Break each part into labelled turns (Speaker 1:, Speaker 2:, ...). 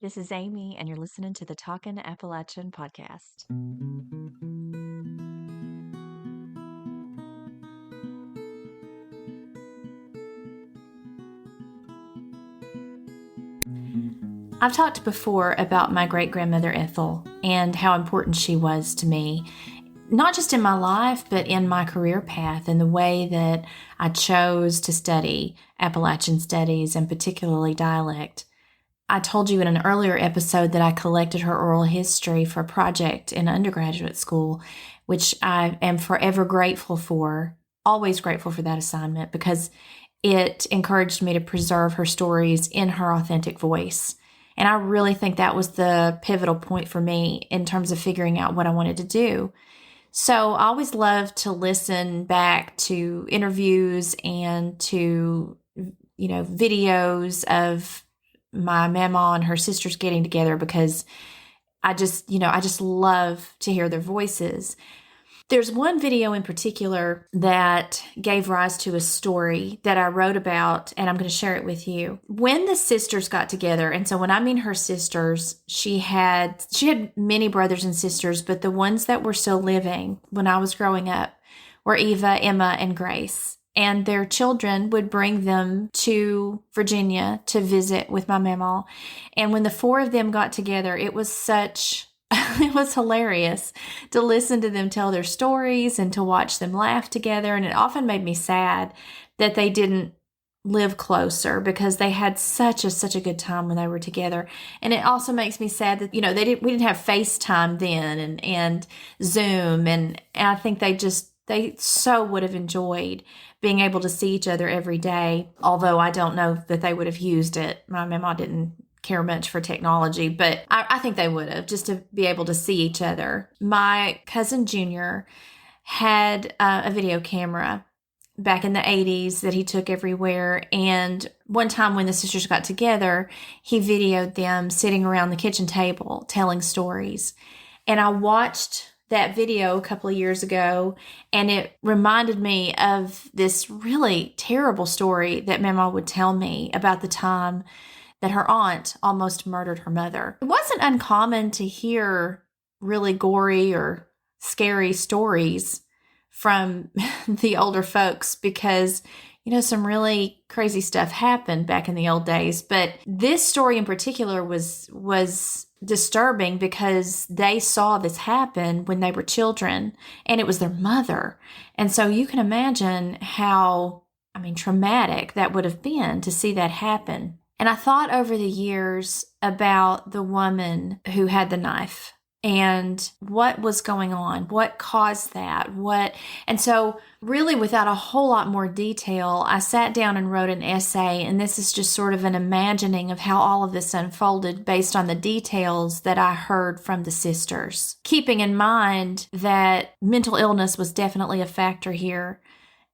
Speaker 1: This is Amy, and you're listening to the Talkin' Appalachian podcast. I've talked before about my great-grandmother Ethel and how important she was to me, not just in my life, but in my career path and the way that I chose to study Appalachian studies and particularly dialect. I told you in an earlier episode that I collected her oral history for a project in undergraduate school, which I am forever grateful for, always grateful for that assignment because it encouraged me to preserve her stories in her authentic voice. And I really think that was the pivotal point for me in terms of figuring out what I wanted to do. So I always love to listen back to interviews and to, videos of my mama and her sisters getting together because I just love to hear their voices. There's one video in particular that gave rise to a story that I wrote about, and I'm going to share it with you. When the sisters got together, and so when I mean her sisters, she had many brothers and sisters, but the ones that were still living when I was growing up were Eva, Emma, and Grace. And their children would bring them to Virginia to visit with my mama. And when the four of them got together, it was hilarious to listen to them tell their stories and to watch them laugh together. And it often made me sad that they didn't live closer because they had such a good time when they were together. And it also makes me sad that, we didn't have FaceTime then and Zoom. And I think they so would have enjoyed being able to see each other every day. Although I don't know that they would have used it. My mama didn't care much for technology, but I think they would have, just to be able to see each other. My cousin Junior had a video camera back in the 80s that he took everywhere. And one time when the sisters got together, he videoed them sitting around the kitchen table telling stories. And I watched that video a couple of years ago, and it reminded me of this really terrible story that Mama would tell me about the time that her aunt almost murdered her mother. It wasn't uncommon to hear really gory or scary stories from the older folks because, some really crazy stuff happened back in the old days. But this story in particular was disturbing because they saw this happen when they were children, and it was their mother. And so you can imagine how, traumatic that would have been to see that happen. And I thought over the years about the woman who had the knife and what was going on, what caused that, and so really without a whole lot more detail, I sat down and wrote an essay, and this is just sort of an imagining of how all of this unfolded based on the details that I heard from the sisters, keeping in mind that mental illness was definitely a factor here,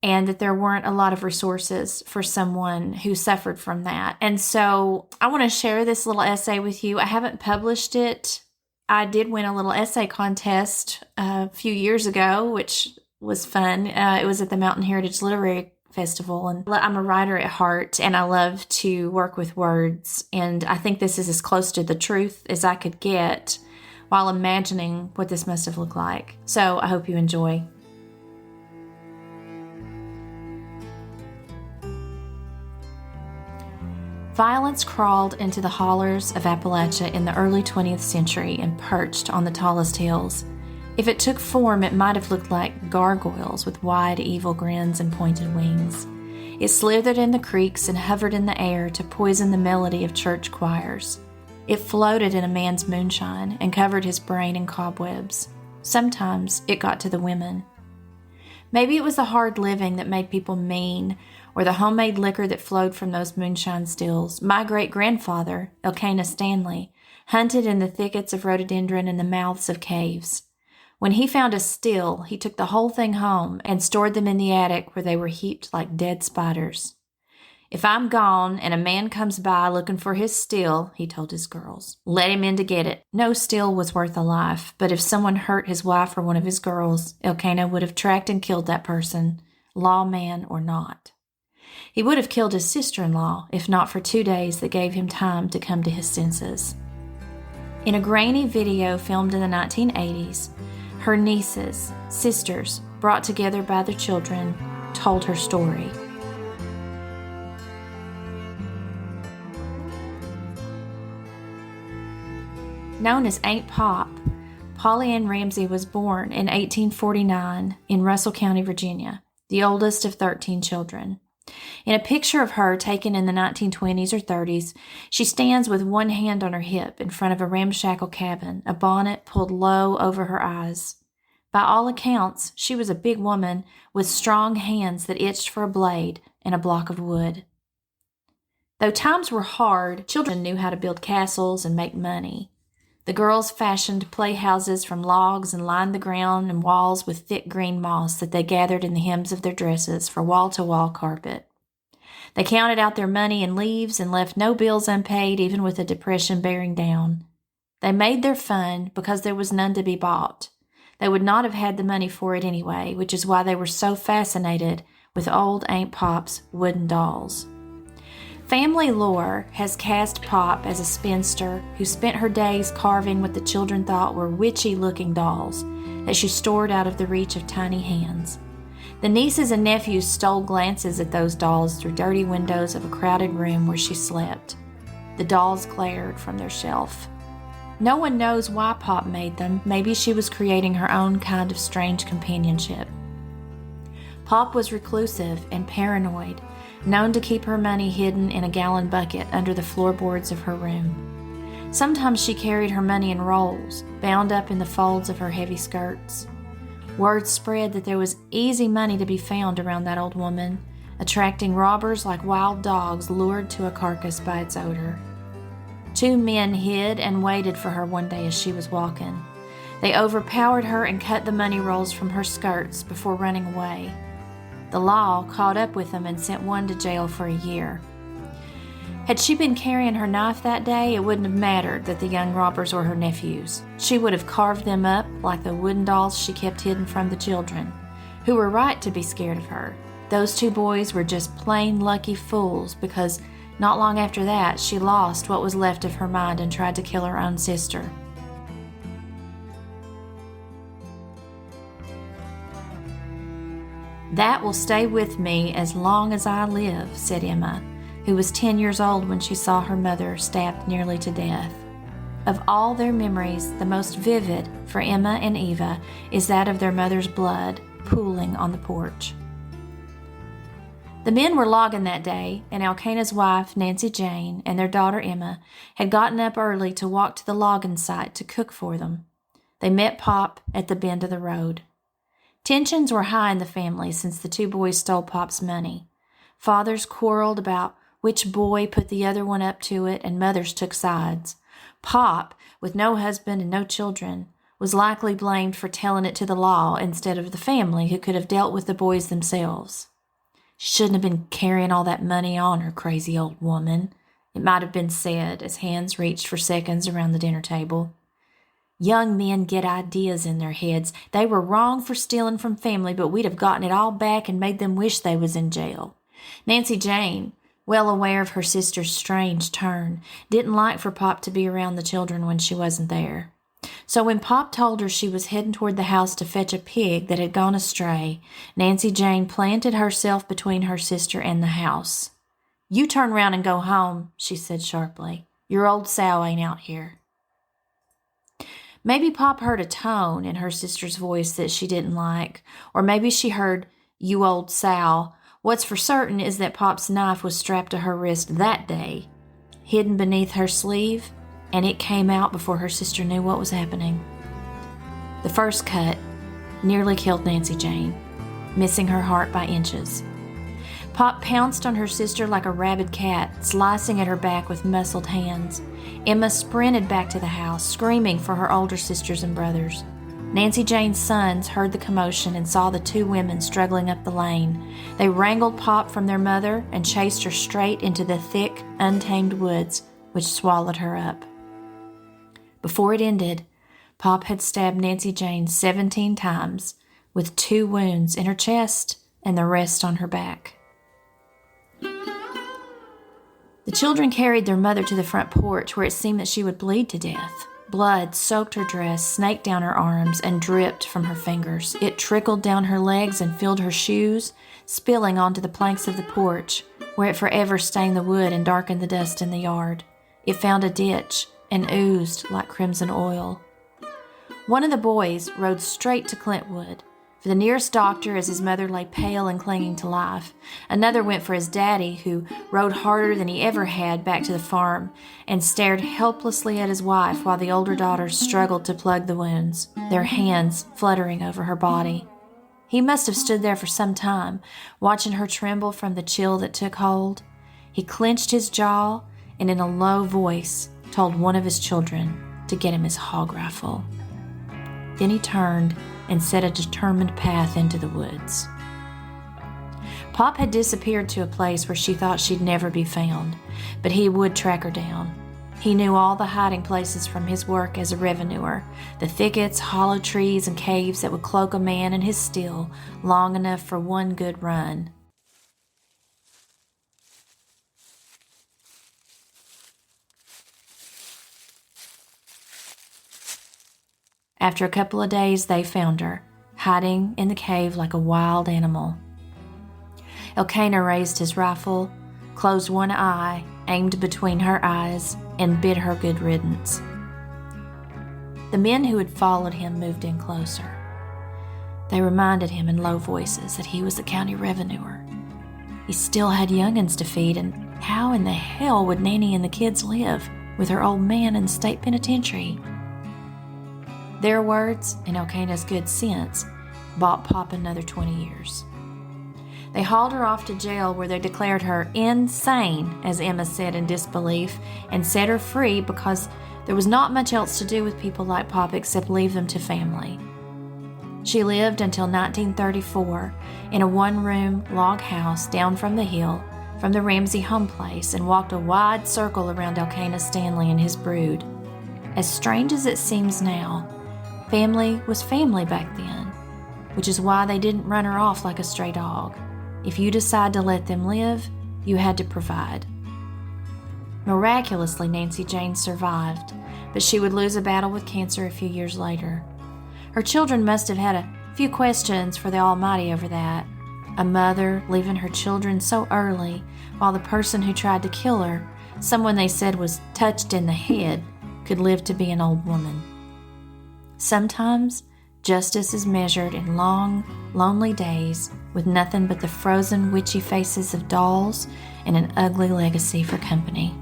Speaker 1: and that there weren't a lot of resources for someone who suffered from that. And so I want to share this little essay with you. I haven't published it. I did win a little essay contest a few years ago, which was fun. It was at the Mountain Heritage Literary Festival, and I'm a writer at heart, and I love to work with words, and I think this is as close to the truth as I could get while imagining what this must have looked like. So I hope you enjoy. Violence crawled into the hollers of Appalachia in the early 20th century and perched on the tallest hills. If it took form, it might have looked like gargoyles with wide, evil grins and pointed wings. It slithered in the creeks and hovered in the air to poison the melody of church choirs. It floated in a man's moonshine and covered his brain in cobwebs. Sometimes it got to the women. Maybe it was the hard living that made people mean, or the homemade liquor that flowed from those moonshine stills. My great-grandfather, Elkanah Stanley, hunted in the thickets of rhododendron and the mouths of caves. When he found a still, he took the whole thing home and stored them in the attic where they were heaped like dead spiders. If I'm gone and a man comes by looking for his still, he told his girls, let him in to get it. No still was worth a life, but if someone hurt his wife or one of his girls, Elkanah would have tracked and killed that person, lawman or not. He would have killed his sister-in-law if not for 2 days that gave him time to come to his senses. In a grainy video filmed in the 1980s, her nieces, sisters, brought together by their children, told her story. Known as Aunt Pop, Polly Ann Ramsey was born in 1849 in Russell County, Virginia, the oldest of 13 children. In a picture of her taken in the 1920s or 30s, she stands with one hand on her hip in front of a ramshackle cabin, a bonnet pulled low over her eyes. By all accounts, she was a big woman with strong hands that itched for a blade and a block of wood. Though times were hard, children knew how to build castles and make money. The girls fashioned playhouses from logs and lined the ground and walls with thick green moss that they gathered in the hems of their dresses for wall-to-wall carpet. They counted out their money in leaves and left no bills unpaid, even with a depression bearing down. They made their fun because there was none to be bought. They would not have had the money for it anyway, which is why they were so fascinated with old Aunt Pop's wooden dolls. Family lore has cast Pop as a spinster who spent her days carving what the children thought were witchy-looking dolls that she stored out of the reach of tiny hands. The nieces and nephews stole glances at those dolls through dirty windows of a crowded room where she slept. The dolls glared from their shelf. No one knows why Pop made them. Maybe she was creating her own kind of strange companionship. Pop was reclusive and paranoid, known to keep her money hidden in a gallon bucket under the floorboards of her room. Sometimes she carried her money in rolls, bound up in the folds of her heavy skirts. Word spread that there was easy money to be found around that old woman, attracting robbers like wild dogs lured to a carcass by its odor. 2 men hid and waited for her one day as she was walking. They overpowered her and cut the money rolls from her skirts before running away. The law caught up with them and sent one to jail for a year. Had she been carrying her knife that day, it wouldn't have mattered that the young robbers were her nephews. She would have carved them up like the wooden dolls she kept hidden from the children, who were right to be scared of her. Those 2 boys were just plain lucky fools because not long after that, she lost what was left of her mind and tried to kill her own sister. "That will stay with me as long as I live," said Emma, who was 10 years old when she saw her mother stabbed nearly to death. Of all their memories, the most vivid for Emma and Eva is that of their mother's blood pooling on the porch. The men were logging that day, and Elkanah's wife, Nancy Jane, and their daughter Emma had gotten up early to walk to the logging site to cook for them. They met Pop at the bend of the road. Tensions were high in the family since the 2 boys stole Pop's money. Fathers quarreled about which boy put the other one up to it, and mothers took sides. Pop, with no husband and no children, was likely blamed for telling it to the law instead of the family who could have dealt with the boys themselves. She shouldn't have been carrying all that money on her, crazy old woman, it might have been said as hands reached for seconds around the dinner table. Young men get ideas in their heads. They were wrong for stealing from family, but we'd have gotten it all back and made them wish they was in jail. Nancy Jane, well aware of her sister's strange turn, didn't like for Pop to be around the children when she wasn't there. So when Pop told her she was heading toward the house to fetch a pig that had gone astray, Nancy Jane planted herself between her sister and the house. "You turn round and go home," she said sharply. "Your old sow ain't out here." Maybe Pop heard a tone in her sister's voice that she didn't like, or maybe she heard, "You old sow." What's for certain is that Pop's knife was strapped to her wrist that day, hidden beneath her sleeve, and it came out before her sister knew what was happening. The first cut nearly killed Nancy Jane, missing her heart by inches. Pop pounced on her sister like a rabid cat, slicing at her back with muscled hands. Emma sprinted back to the house, screaming for her older sisters and brothers. Nancy Jane's sons heard the commotion and saw the 2 women struggling up the lane. They wrangled Pop from their mother and chased her straight into the thick, untamed woods, which swallowed her up. Before it ended, Pop had stabbed Nancy Jane 17 times, with 2 wounds in her chest and the rest on her back. The children carried their mother to the front porch where it seemed that she would bleed to death. Blood soaked her dress, snaked down her arms, and dripped from her fingers. It trickled down her legs and filled her shoes, spilling onto the planks of the porch, where it forever stained the wood and darkened the dust in the yard. It found a ditch and oozed like crimson oil. One of the boys rode straight to Clintwood for the nearest doctor as his mother lay pale and clinging to life. Another went for his daddy, who rode harder than he ever had back to the farm and stared helplessly at his wife while the older daughters struggled to plug the wounds, their hands fluttering over her body. He must have stood there for some time, watching her tremble from the chill that took hold. He clenched his jaw and in a low voice told one of his children to get him his hog rifle. Then he turned and set a determined path into the woods. Pop had disappeared to a place where she thought she'd never be found, but he would track her down. He knew all the hiding places from his work as a revenuer, the thickets, hollow trees, and caves that would cloak a man and his steel long enough for one good run. After a couple of days, they found her, hiding in the cave like a wild animal. Elkanah raised his rifle, closed one eye, aimed between her eyes, and bid her good riddance. The men who had followed him moved in closer. They reminded him in low voices that he was the county revenuer. He still had young'uns to feed, and how in the hell would Nanny and the kids live with her old man in the state penitentiary? Their words and Elkanah's good sense bought Pop another 20 years. They hauled her off to jail where they declared her insane, as Emma said in disbelief, and set her free because there was not much else to do with people like Pop except leave them to family. She lived until 1934 in a one-room log house down from the hill from the Ramsey home place and walked a wide circle around Elkanah Stanley and his brood. As strange as it seems now, family was family back then, which is why they didn't run her off like a stray dog. If you decide to let them live, you had to provide. Miraculously, Nancy Jane survived, but she would lose a battle with cancer a few years later. Her children must have had a few questions for the Almighty over that. A mother leaving her children so early, while the person who tried to kill her, someone they said was touched in the head, could live to be an old woman. Sometimes, justice is measured in long, lonely days with nothing but the frozen, witchy faces of dolls and an ugly legacy for company.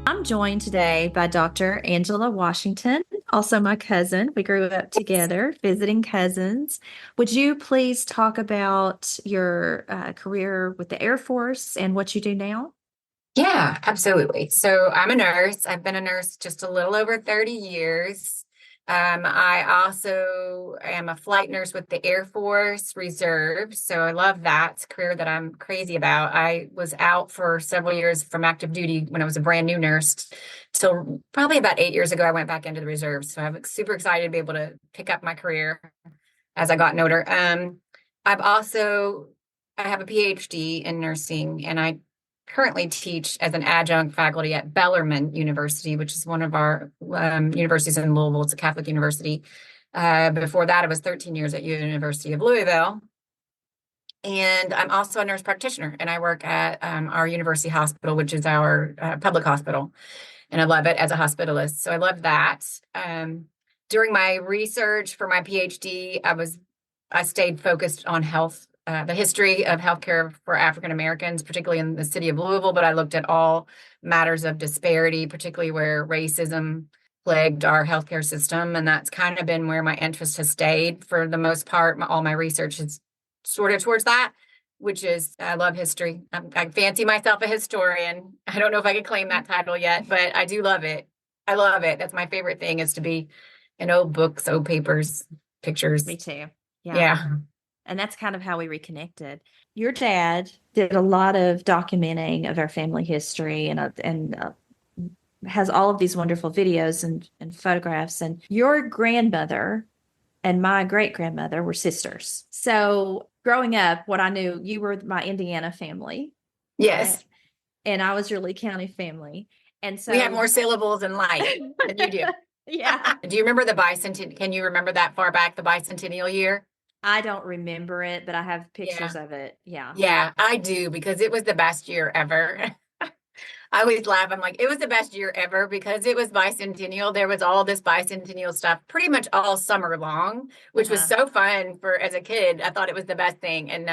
Speaker 1: I'm joined today by Dr. Angela Washington, also my cousin. We grew up together, visiting cousins. Would you please talk about your career with the Air Force and what you do now?
Speaker 2: Yeah, absolutely. So I'm a nurse. I've been a nurse just a little over 30 years. I also am a flight nurse with the Air Force Reserve. So I love that. It's a career that I'm crazy about. I was out for several years from active duty when I was a brand new nurse. So probably about 8 years ago, I went back into the reserves. So I'm super excited to be able to pick up my career as I got older. I have a PhD in nursing, and I currently teach as an adjunct faculty at Bellarmine University, which is one of our universities in Louisville. It's a Catholic university. Before that, I was 13 years at University of Louisville. And I'm also a nurse practitioner, and I work at our university hospital, which is our public hospital. And I love it as a hospitalist. So I love that. During my research for my PhD, I stayed focused on health, the history of healthcare for African Americans, particularly in the city of Louisville, but I looked at all matters of disparity, particularly where racism plagued our healthcare system. And that's kind of been where my interest has stayed for the most part. All my research is sort of towards that, which is, I love history. I fancy myself a historian. I don't know if I could claim that title yet, but I do love it. I love it. That's my favorite thing, is to be in old books, old papers, pictures.
Speaker 1: Me too.
Speaker 2: Yeah.
Speaker 1: And that's kind of how we reconnected. Your dad did a lot of documenting of our family history and has all of these wonderful videos and photographs. And your grandmother and my great-grandmother were sisters. So growing up, what I knew, you were my Indiana family.
Speaker 2: Yes.
Speaker 1: Right? And I was your Lee County family. And
Speaker 2: We have
Speaker 1: so,
Speaker 2: more syllables in life than you do.
Speaker 1: yeah,
Speaker 2: Do you remember the bicentennial? Can you remember that far back, the bicentennial year?
Speaker 1: I don't remember it, but I have
Speaker 2: Yeah.
Speaker 1: pictures of it. Yeah.
Speaker 2: Yeah, I do because it was the best year ever. I always laugh. I'm like, it was the best year ever because it was bicentennial. There was all this bicentennial stuff pretty much all summer long, which was
Speaker 1: Uh-huh.
Speaker 2: so fun for as a kid. I thought it was the best thing. And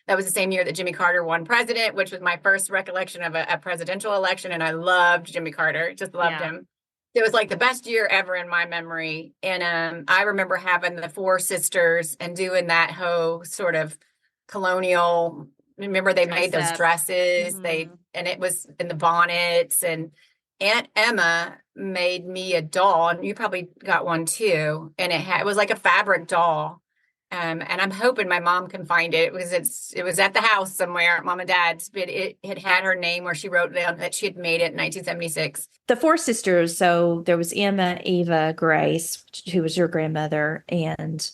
Speaker 2: that was the same year that Jimmy Carter won president, which was my first recollection of a presidential election. And I loved Jimmy Carter, just loved
Speaker 1: Yeah.
Speaker 2: him. It was like the best year ever in my memory. And I remember having the four sisters and doing that whole sort of colonial. Remember they made
Speaker 1: Dress
Speaker 2: those
Speaker 1: up.
Speaker 2: dresses,
Speaker 1: Hmm.
Speaker 2: and it was in the bonnets, and Aunt Emma made me a doll, and you probably got one too, and it was like a fabric doll. And I'm hoping my mom can find it. It was at the house somewhere, mom and dad's, but it had her name where she wrote down that she had made it in 1976.
Speaker 1: The four sisters. So there was Emma, Eva, Grace, who was your grandmother, and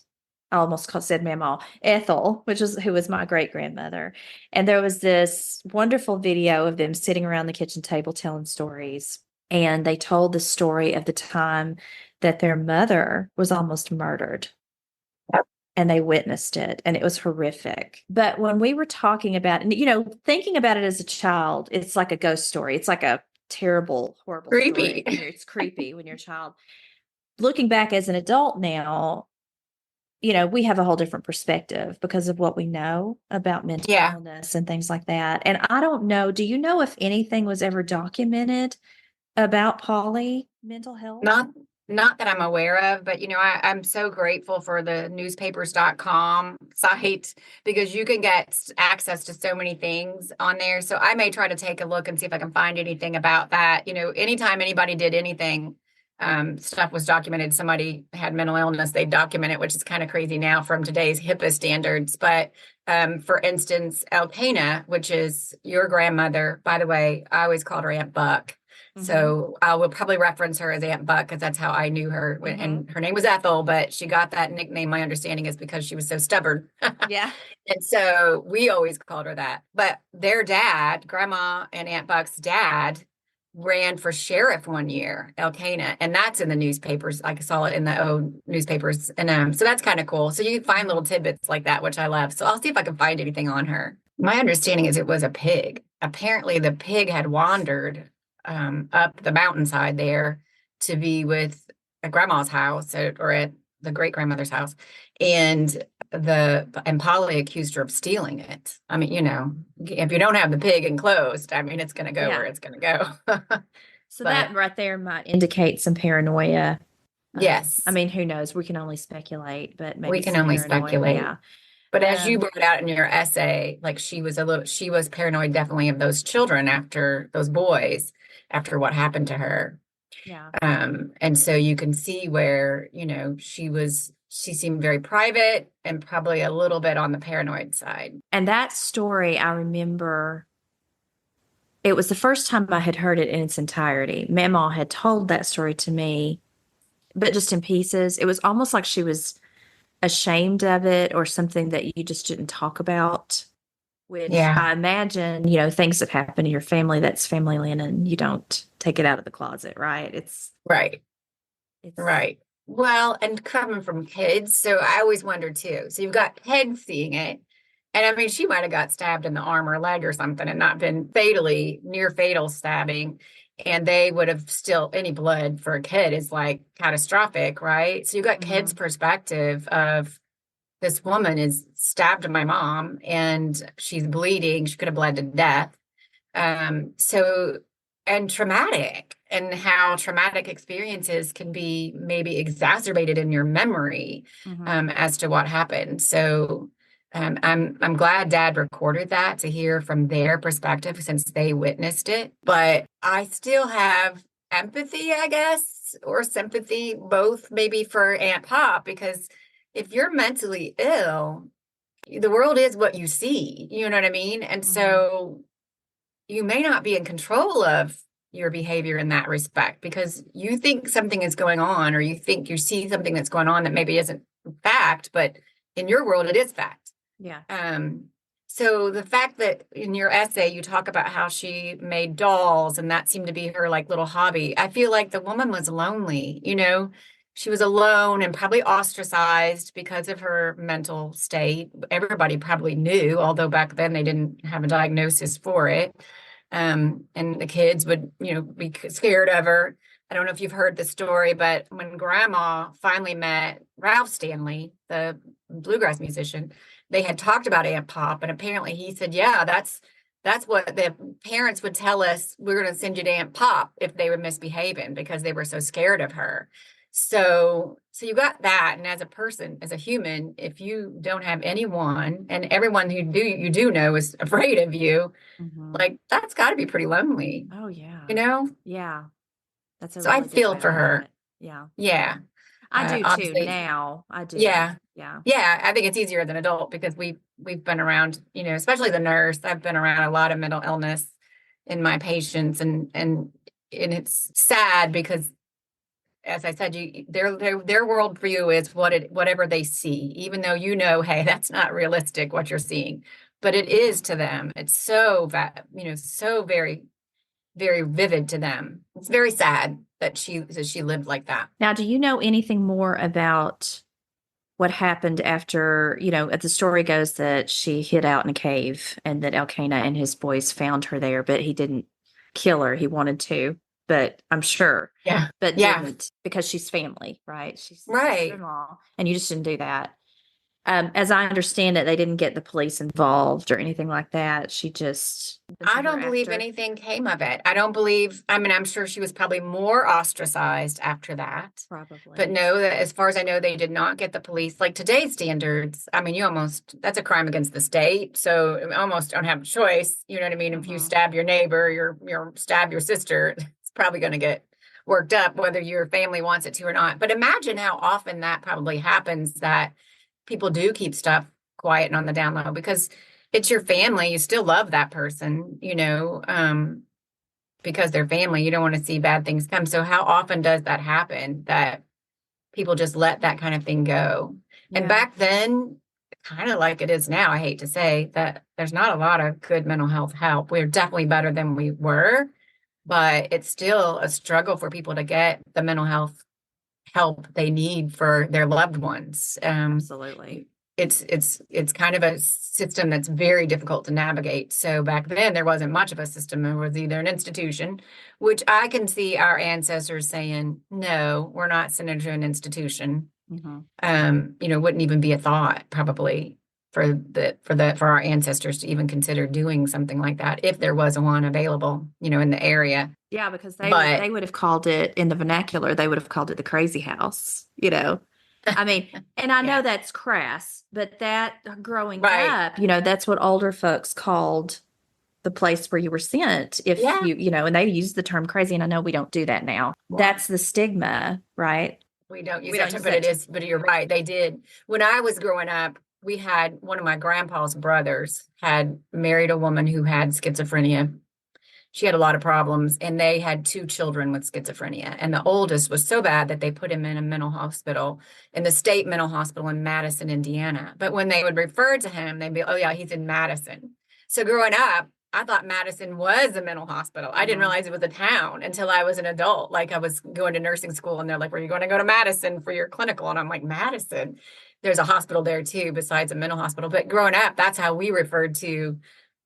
Speaker 1: I almost said Mama, Ethel, who was my great grandmother. And there was this wonderful video of them sitting around the kitchen table telling stories. And they told the story of the time that their mother was almost murdered, and they witnessed it, and it was horrific. But when we were talking about, and thinking about it as a child, it's like a ghost story. It's like a terrible, horrible story.
Speaker 2: Creepy.
Speaker 1: It's creepy when you're a child. Looking back as an adult now, we have a whole different perspective because of what we know about mental
Speaker 2: Yeah.
Speaker 1: illness and things like that. And I don't know, do you know if anything was ever documented about Polly mental health?
Speaker 2: Not not that I'm aware of, but I'm so grateful for the newspapers.com site because you can get access to so many things on there. So I may try to take a look and see if I can find anything about that. Anytime anybody did anything, stuff was documented. Somebody had mental illness, they document it, which is kind of crazy now from today's HIPAA standards. But for instance, Elkanah, which is your grandmother, by the way, I always called her Aunt Buck.
Speaker 1: Mm-hmm.
Speaker 2: So I will probably reference her as Aunt Buck because that's how I knew her.
Speaker 1: Mm-hmm.
Speaker 2: And her name was Ethel, but she got that nickname, my understanding is because she was so stubborn.
Speaker 1: Yeah.
Speaker 2: And so we always called her that. But their dad, Grandma and Aunt Buck's dad, ran for sheriff one year, Elkanah, and that's in the newspapers. I saw it in the old newspapers. And so that's kind of cool. So you can find little tidbits like that, which I love. So I'll see if I can find anything on her. My understanding is it was a pig. Apparently the pig had wandered up the mountainside there to be with a grandma's house or at the great grandmother's house. And Polly accused her of stealing it. I mean, if you don't have the pig enclosed, I mean, it's going to go where
Speaker 1: Yeah.
Speaker 2: it's going to go.
Speaker 1: So
Speaker 2: But
Speaker 1: that right there might indicate some paranoia. I
Speaker 2: yes,
Speaker 1: mean, who knows? We can only speculate, but maybe
Speaker 2: we can
Speaker 1: some
Speaker 2: only
Speaker 1: paranoia.
Speaker 2: speculate.
Speaker 1: Yeah.
Speaker 2: But as you brought out in your essay, like she was paranoid definitely of those children after those boys, after what happened to her.
Speaker 1: Yeah.
Speaker 2: And so you can see where, she seemed very private and probably a little bit on the paranoid side.
Speaker 1: And that story, I remember it was the first time I had heard it in its entirety. Mamaw had told that story to me, but just in pieces. It was almost like she was ashamed of it or something that you just didn't talk about, which
Speaker 2: Yeah,
Speaker 1: I imagine, things that happen in your family, that's family linen. You don't take it out of the closet, right?
Speaker 2: right,
Speaker 1: It's,
Speaker 2: right. Well, and coming from kids, so I always wonder too. So you've got kids seeing it. And I mean, she might have got stabbed in the arm or leg or something and not been near fatal stabbing. And they would have still, any blood for a kid is like catastrophic, right? So you got kids'
Speaker 1: mhm.
Speaker 2: perspective of this woman is stabbed my mom and she's bleeding. She could have bled to death. So, and traumatic, and how traumatic experiences can be maybe exacerbated in your memory
Speaker 1: Mhm.
Speaker 2: as to what happened. So, I'm glad Dad recorded that to hear from their perspective since they witnessed it. But I still have empathy, I guess, or sympathy, both maybe for Aunt Pop, because if you're mentally ill, the world is what you see. You know what I mean? And
Speaker 1: Mhm.
Speaker 2: so you may not be in control of your behavior in that respect because you think something is going on or you think you see something that's going on that maybe isn't fact, but in your world it is fact.
Speaker 1: Yeah.
Speaker 2: Um, So the fact that in your essay you talk about how she made dolls and that seemed to be her like little hobby, I feel like the woman was lonely, you know. She was alone and probably ostracized because of her mental state. Everybody probably knew, although back then they didn't have a diagnosis for it. And the kids would, be scared of her. I don't know if you've heard the story, but when Grandma finally met Ralph Stanley, the bluegrass musician, they had talked about Aunt Pop, and apparently he said, "Yeah, that's what the parents would tell us. We're going to send you to Aunt Pop if they were misbehaving because they were so scared of her." So you got that, and as a person, as a human, if you don't have anyone, and everyone who you do know is afraid of you,
Speaker 1: Mm-hmm.
Speaker 2: like that's got to be pretty lonely,
Speaker 1: Oh, yeah.
Speaker 2: you know?
Speaker 1: Yeah. That's a
Speaker 2: So I
Speaker 1: really good
Speaker 2: feel
Speaker 1: way to
Speaker 2: for
Speaker 1: look at
Speaker 2: her.
Speaker 1: it. Yeah.
Speaker 2: Yeah.
Speaker 1: I do too
Speaker 2: Obviously,
Speaker 1: now. I do.
Speaker 2: yeah.
Speaker 1: Yeah.
Speaker 2: Yeah, I think it's easier as an adult because we've been around, especially the nurse. I've been around a lot of mental illness in my patients, and it's sad because, as I said, their worldview is whatever they see, even though hey, that's not realistic what you're seeing, but it is to them. It's so very, very vivid to them. It's very sad that she lived like that.
Speaker 1: Now, do you know anything more about what happened after, as the story goes that she hid out in a cave and that Elkanah and his boys found her there, but he didn't kill her. He wanted to, but I'm sure,
Speaker 2: Yeah,
Speaker 1: but
Speaker 2: yeah,
Speaker 1: didn't because she's family, right? She's the
Speaker 2: right.
Speaker 1: sister-in-law, and you just didn't do that. As I understand it, they didn't get the police involved or anything like that. She just
Speaker 2: I
Speaker 1: her
Speaker 2: don't believe
Speaker 1: after.
Speaker 2: anything came of it. I don't believe, I mean, I'm sure she was probably more ostracized after that. But
Speaker 1: Probably.
Speaker 2: no, that as far as I know, they did not get the police. Like today's standards, I mean, that's a crime against the state. So you almost don't have a choice. You know what I mean? If you
Speaker 1: Hmm.
Speaker 2: stab your neighbor, stab your sister, it's probably going to get worked up, whether your family wants it to or not. But imagine how often that probably happens, that people do keep stuff quiet and on the down low because it's your family. You still love that person, because they're family. You don't want to see bad things come. So how often does that happen, that people just let that kind of thing go? And
Speaker 1: Yeah.
Speaker 2: back then, kind of like it is now, I hate to say that there's not a lot of good mental health help. We're definitely better than we were, but it's still a struggle for people to get the mental health help they need for their loved ones.
Speaker 1: Absolutely.
Speaker 2: It's kind of a system that's very difficult to navigate. So back then there wasn't much of a system. There was either an institution, which I can see our ancestors saying, no, we're not sending to an institution.
Speaker 1: Hmm.
Speaker 2: Wouldn't even be a thought probably for our ancestors to even consider doing something like that if there was one available, in the area.
Speaker 1: Yeah, because
Speaker 2: But
Speaker 1: they would have called it in the vernacular, they would have called it the crazy house. I mean, and I know
Speaker 2: yeah,
Speaker 1: that's crass, but that growing
Speaker 2: right.
Speaker 1: up, that's what older folks called the place where you were sent if
Speaker 2: Yeah.
Speaker 1: and they use the term crazy, and I know we don't do that now.
Speaker 2: Well,
Speaker 1: That's the stigma, right?
Speaker 2: we don't use
Speaker 1: We
Speaker 2: that
Speaker 1: don't
Speaker 2: term,
Speaker 1: use
Speaker 2: but
Speaker 1: that term.
Speaker 2: but you're right. They did. When I was growing up, we had one of my grandpa's brothers had married a woman who had schizophrenia. She had a lot of problems, and they had two children with schizophrenia. And the oldest was so bad that they put him in a mental hospital, in the state mental hospital in Madison, Indiana. But when they would refer to him, they'd be, oh, yeah, he's in Madison. So growing up, I thought Madison was a mental hospital. I didn't
Speaker 1: Mhm.
Speaker 2: realize it was a town until I was an adult. Like I was going to nursing school, and they're like, "Were you going to go to Madison for your clinical?" And I'm like, "Madison? There's a hospital there too, besides a mental hospital." But growing up, that's how we referred to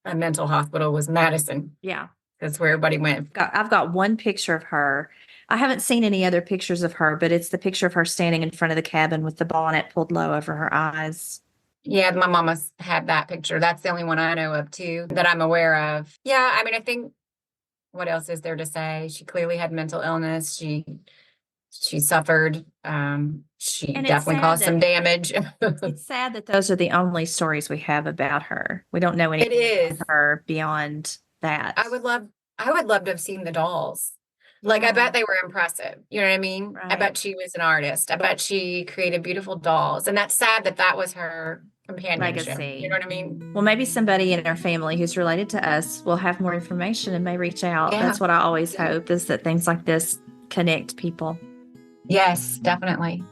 Speaker 2: a mental hospital, was Madison.
Speaker 1: Yeah.
Speaker 2: That's where everybody went.
Speaker 1: I've got one picture of her. I haven't seen any other pictures of her, but it's the picture of her standing in front of the cabin with the bonnet pulled low over her eyes.
Speaker 2: Yeah, my mama's had that picture. That's the only one I know of too, that I'm aware of. Yeah, I mean, I think, what else is there to say? She clearly had mental illness. She suffered. She
Speaker 1: And it's
Speaker 2: definitely
Speaker 1: sad
Speaker 2: caused some
Speaker 1: that
Speaker 2: damage.
Speaker 1: it's sad that those are the only stories we have about her. We don't know
Speaker 2: It
Speaker 1: anything about
Speaker 2: is.
Speaker 1: her beyond
Speaker 2: I
Speaker 1: that.
Speaker 2: would love I would love to have seen the dolls. Like I bet
Speaker 1: Yeah,
Speaker 2: they were impressive. You know what I mean? I
Speaker 1: right.
Speaker 2: bet she was an artist. I bet she created beautiful dolls. And that's sad that that was her companionship. You know
Speaker 1: Legacy.
Speaker 2: what I mean?
Speaker 1: Well, maybe somebody in our family who's related to us will have more information and may reach out.
Speaker 2: Yeah.
Speaker 1: That's what I always
Speaker 2: Yeah.
Speaker 1: hope, is that things like this connect people.
Speaker 2: Yes, definitely.